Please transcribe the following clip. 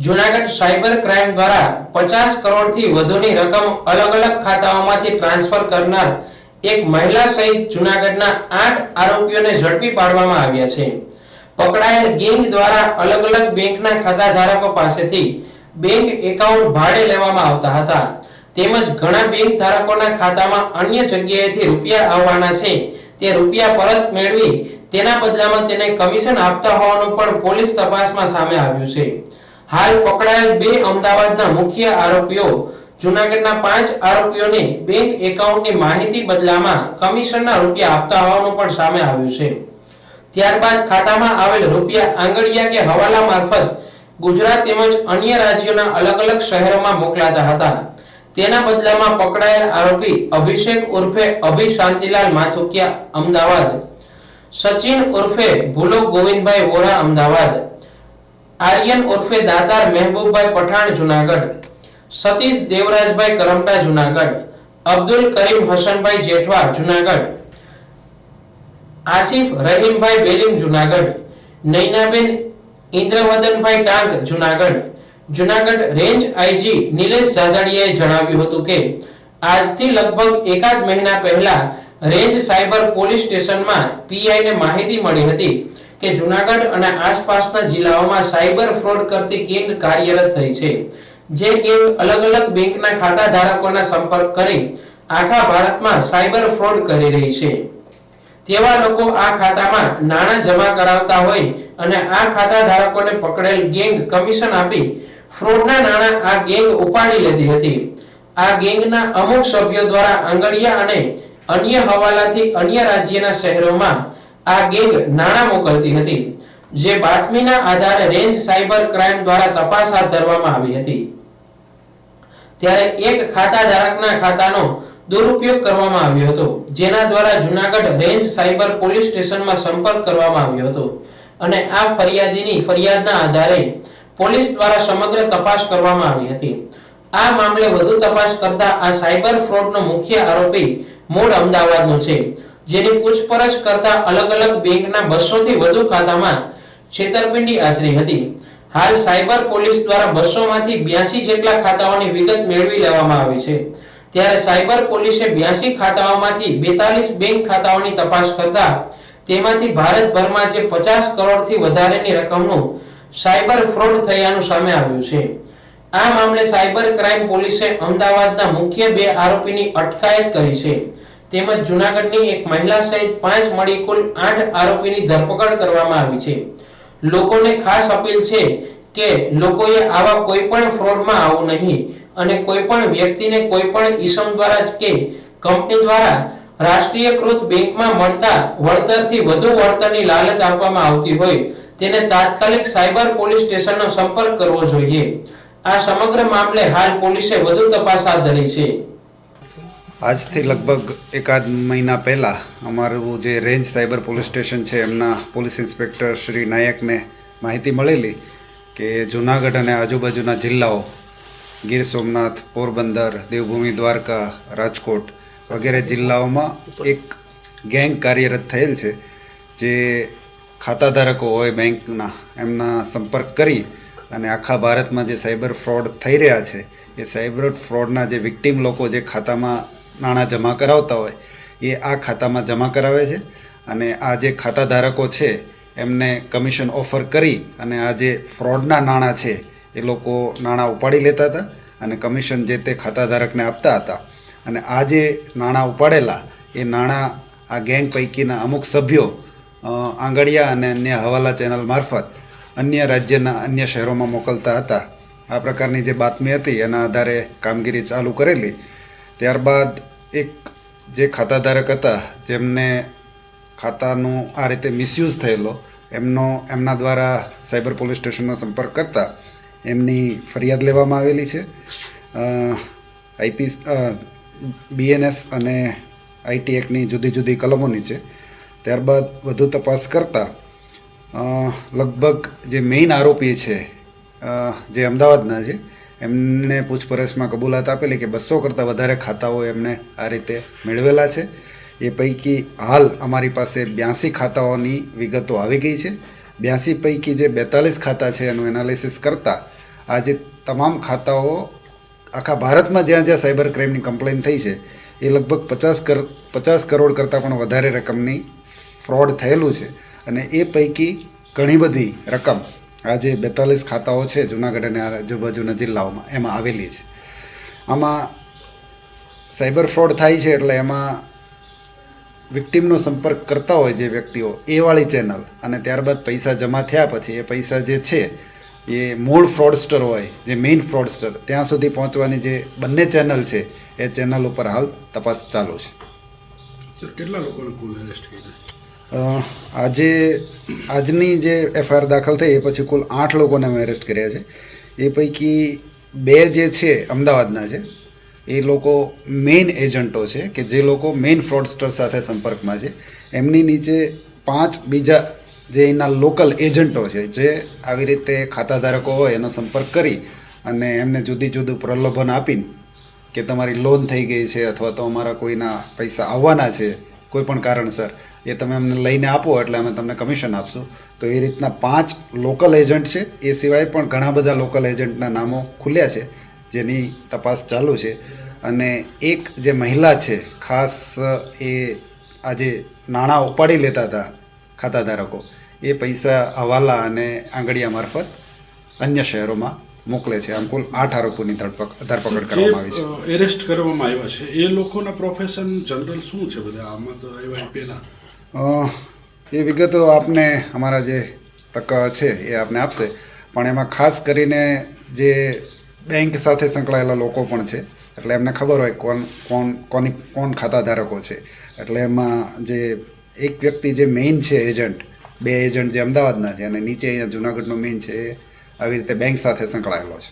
Junagadh cyber crime દ્વારા 50 કરોડથી વધુની રકમ અલગ અલગ ખાતાઓમાંથી ટ્રાન્સફર કરનાર એક મહિલા સહિત જૂનાગઢના 8 આરોપીઓને ઝડપી પાડવામાં આવ્યા છે. પકડાયેલ ગેંગ દ્વારા અલગ અલગ બેંકના ખાતા ધારકો પાસેથી બેંક એકાઉન્ટ ભાડે લેવામાં આવતા હતા, તેમજ ઘણા બેંક ધારકોના ખાતામાં અન્ય જગ્યાએથી રૂપિયા આવવાના છે તે રૂપિયા પરત મેળવી તેના બદલામાં તેને કમિશન આપતા હોવાનું પણ પોલીસ તપાસમાં સામે આવ્યું છે. હાલ પકડાયેલ બે અમદાવાદના મુખ્ય આરોપીઓ જૂનાગઢના 5 આરોપીઓને બેંક એકાઉન્ટની માહિતી બદલામાં કમિશનના રૂપિયા આપતા હોવાનું પણ સામે આવ્યું છે. ત્યારબાદ ખાતામાં આવેલ રૂપિયા આંગળિયા કે હવાલા મારફત ગુજરાત તેમજ અન્ય રાજ્યોના અલગ અલગ શહેરોમાં મોકલાતા હતા. તેના બદલામાં પકડાયેલ આરોપી અભિષેક ઉર્ફે અભી શાંતિલાલ માથુકિયા અમદાવાદ, સચિન ઉર્ફે ભૂલો ગોવિંદભાઈ વોરા અમદાવાદ, આર્યન ઉર્ફે દાતાર મહેબૂબભાઈ પઠાણ જૂનાગઢ, સતીશ દેવરાજભાઈ કરમટા જૂનાગઢ, અબ્દુલ કરીમ હસનભાઈ જેઠવા જૂનાગઢ, આસિફ રહીમભાઈ બેલીમ જૂનાગઢ, નૈનાબેન ઇન્દ્રવદનભાઈ ટાંક જૂનાગઢ. જૂનાગઢ રેન્જ આઈજી નિલેશ જાજાડિયાએ જણાવ્યું હતું કે આજથી લગભગ એકાદ મહિના પહેલા રેન્જ સાયબર પોલીસ સ્ટેશનમાં પીઆઈને માહિતી મળી હતી કે જૂનાગઢ અને આસપાસના જિલ્લાઓમાં સાયબર ફ્રોડ કરતી ગેંગ કાર્યરત થઈ છે. જે ગેંગ અલગ અલગ બેંકના ખાતા ધારકોના સંપર્ક કરી આખા ભારતમાં સાયબર ફ્રોડ કરી રહી છે. તેવા લોકો આ ખાતામાં નાણાં જમા કરાવતા હોય અને આ ખાતા ધારકોને પકડેલ ગેંગ કમિશન આપી ફ્રોડના નાણાં આ ગેંગ ઉપાડી લેતી હતી. આ ગેંગના અમુક સભ્યો દ્વારા આંગળિયા અને અન્ય હવાલાથી અન્ય રાજ્યના શહેરોમાં આ ગેંગ નાણાં મોકલતી હતી, જે બાતમીના આધારે રેન્જ સાયબર ક્રાઇમ દ્વારા તપાસ હાથ ધરવામાં આવી હતી. ત્યારે એક ખાતા ધારકના ખાતાનો દુરુપયોગ કરવામાં આવ્યો હતો, જેના દ્વારા જૂનાગઢ રેન્જ સાયબર પોલીસ સ્ટેશનમાં સંપર્ક કરવામાં આવ્યો હતો અને આ ફરિયાદીની ફરિયાદના આધારે પોલીસ દ્વારા સમગ્ર તપાસ કરવામાં આવી હતી. આ મામલે વધુ તપાસ કરતા આ સાયબર ફ્રોડનો મુખ્ય આરોપી મૂળ અમદાવાદનો છે, જેની પૂછપરછ કરતા અલગ અલગ બેંકના 200 થી વધુ ખાતામાં છેતરપિંડી આચરી હતી. હાલ સાયબર પોલીસ દ્વારા 200 માંથી 82 જેટલા ખાતાઓની વિગત મેળવી લેવામાં આવી છે. ત્યારે સાયબર પોલીસે 82 ખાતાઓમાંથી 42 બેંક ખાતાઓની તપાસ કરતા તેમાંથી ભારતભરમાં જે 50 કરોડથી વધારેની રકમનું સાયબર ફ્રોડ થયાનું સામે આવ્યું છે. આ મામલે સાયબર ક્રાઇમ પોલીસે અમદાવાદના મુખ્ય 2 આરોપીની અટકાયત કરી છે, તેમજ જૂનાગઢની એક મહિલા સહિત 5 મળી કુલ 8 આરોપીની ધરપકડ કરવામાં આવી છે. લોકોને ખાસ અપીલ છે કે લોકોએ આવા કોઈ પણ ફ્રોડમાં આવવું નહીં અને કોઈ પણ વ્યક્તિને કોઈ પણ ઈસમ દ્વારા કે કંપની દ્વારા રાષ્ટ્રીયકૃત બેંકમાં મળતા વળતરથી વધુ વળતરની લાલચ આપવામાં આવતી હોય તેને તાત્કાલિક સાયબર પોલીસ સ્ટેશનનો સંપર્ક કરવો જોઈએ. આ સમગ્ર મામલે હાલ પોલીસે વધુ તપાસ હાથ ધરી છે. આજથી લગભગ એકાદ મહિના પહેલાં અમારું જે રેન્જ સાયબર પોલીસ સ્ટેશન છે એમના પોલીસ ઇન્સ્પેક્ટર શ્રી નાયકને માહિતી મળેલી કે જૂનાગઢ અને આજુબાજુના જિલ્લાઓ ગીર સોમનાથ, પોરબંદર, દેવભૂમિ દ્વારકા, રાજકોટ વગેરે જિલ્લાઓમાં એક ગેંગ કાર્યરત થયેલ છે, જે ખાતાધારકો હોય બેંકના એમના સંપર્ક કરી અને આખા ભારતમાં જે સાયબર ફ્રોડ થઈ રહ્યા છે એ સાયબર ફ્રોડના જે વિક્ટીમ લોકો જે ખાતામાં નાણાં જમા કરાવતા હોય એ આ ખાતામાં જમા કરાવે છે અને આ જે ખાતાધારકો છે એમને કમિશન ઓફર કરી અને આ જે ફ્રોડના નાણાં છે એ લોકો નાણાં ઉપાડી લેતા હતા અને કમિશન જે તે ખાતાધારકને આપતા હતા. અને આ જે નાણાં ઉપાડેલા એ નાણાં આ ગેંગ પૈકીના અમુક સભ્યો આંગળિયા અને અન્ય હવાલા ચેનલ મારફત અન્ય રાજ્યના અન્ય શહેરોમાં મોકલતા હતા. આ પ્રકારની જે બાતમી હતી એના આધારે કામગીરી ચાલુ કરેલી. ત્યારબાદ એક જે ખાતાધારક હતા જેમને ખાતાનું આ રીતે મિસયુઝ થયેલો એમના દ્વારા સાયબર પોલીસ સ્ટેશનનો સંપર્ક કરતા એમની ફરિયાદ લેવામાં આવેલી છે. BNS અને IT એક્ટની જુદી જુદી કલમોની છે. ત્યારબાદ વધુ તપાસ કરતાં લગભગ જે મેઇન આરોપી છે જે અમદાવાદના છે એમને પૂછપરછમાં કબૂલાત આપેલી કે 200 કરતાં વધારે ખાતાઓ એમને આ રીતે મેળવેલા છે. એ પૈકી હાલ અમારી પાસે 82 ખાતાઓની વિગતો આવી ગઈ છે. 82 પૈકી જે 42 ખાતા છે એનું એનાલિસિસ કરતાં આ જે તમામ ખાતાઓ આખા ભારતમાં જ્યાં જ્યાં સાયબર ક્રાઇમની કમ્પ્લેન થઈ છે એ લગભગ 50 કરોડ કરતાં પણ વધારે રકમની ફ્રોડ થયેલું છે. અને એ પૈકી ઘણી બધી રકમ આ જે 42 ખાતાઓ છે જુનાગઢ અને આજુબાજુના જિલ્લાઓમાં એમાં આવેલી છે. આમાં સાયબર ફ્રોડ થાય છે એટલે એમાં વિક્ટીમનો સંપર્ક કરતા હોય જે વ્યક્તિઓ એ વાળી ચેનલ અને ત્યારબાદ પૈસા જમા થયા પછી એ પૈસા જે છે એ મૂળ ફ્રોડસ્ટર હોય જે મેઇન ફ્રોડસ્ટર ત્યાં સુધી પહોંચવાની જે બંને ચેનલ છે એ ચેનલ ઉપર હાલ તપાસ ચાલુ છે. સર કેટલા લોકોને કુલ એરેસ્ટ કર્યા? આજની જે એફઆઈઆર દાખલ થઈ એ પછી કુલ 8 લોકોને અમે એરેસ્ટ કર્યા છે. એ પૈકી 2 જે છે અમદાવાદના છે એ લોકો મેઇન એજન્ટો છે કે જે લોકો મેઇન ફ્રોડસ્ટર સાથે સંપર્કમાં છે. એમની નીચે 5 બીજા જે એના લોકલ એજન્ટો છે જે આવી રીતે ખાતાધારકો હોય એનો સંપર્ક કરી અને એમને જુદું પ્રલોભન આપીને કે તમારી લોન થઈ ગઈ છે અથવા તો અમારા કોઈના પૈસા આવવાના છે કોઈ પણ કારણસર એ તમે અમને લઈને આપો એટલે અમે તમને કમિશન આપશું. તો એ રીતના 5 લોકલ એજન્ટ છે. એ સિવાય પણ ઘણા બધા લોકલ એજન્ટના નામો ખુલ્યા છે જેની તપાસ ચાલુ છે. અને એક જે મહિલા છે ખાસ એ આજે નાણાં ઉપાડી લેતા હતા ખાતાધારકો એ પૈસા હવાલા અને આંગળીયા મારફત અન્ય શહેરોમાં મોકલે છે. આમ કુલ 8 આરોપીની ધરપકડ કરવામાં આવી છે. જે એરેસ્ટ કરવામાં આવ્યા છે એ લોકોના પ્રોફેશન જનરલ શું છે બધા? આમાં તો આવ્યા પહેલા એ વિગતો આપને અમારા જે તક છે એ આપને આપશે. પણ એમાં ખાસ કરીને જે બેંક સાથે સંકળાયેલા લોકો પણ છે એટલે એમને ખબર હોય કોણ ખાતાધારકો છે. એટલે એમાં જે એક વ્યક્તિ જે મેઇન છે એજન્ટ, 2 એજન્ટ જે અમદાવાદના છે અને નીચે અહીંયા જુનાગઢનો મેઇન છે એ આવી રીતે બેંક સાથે સંકળાયેલો છે.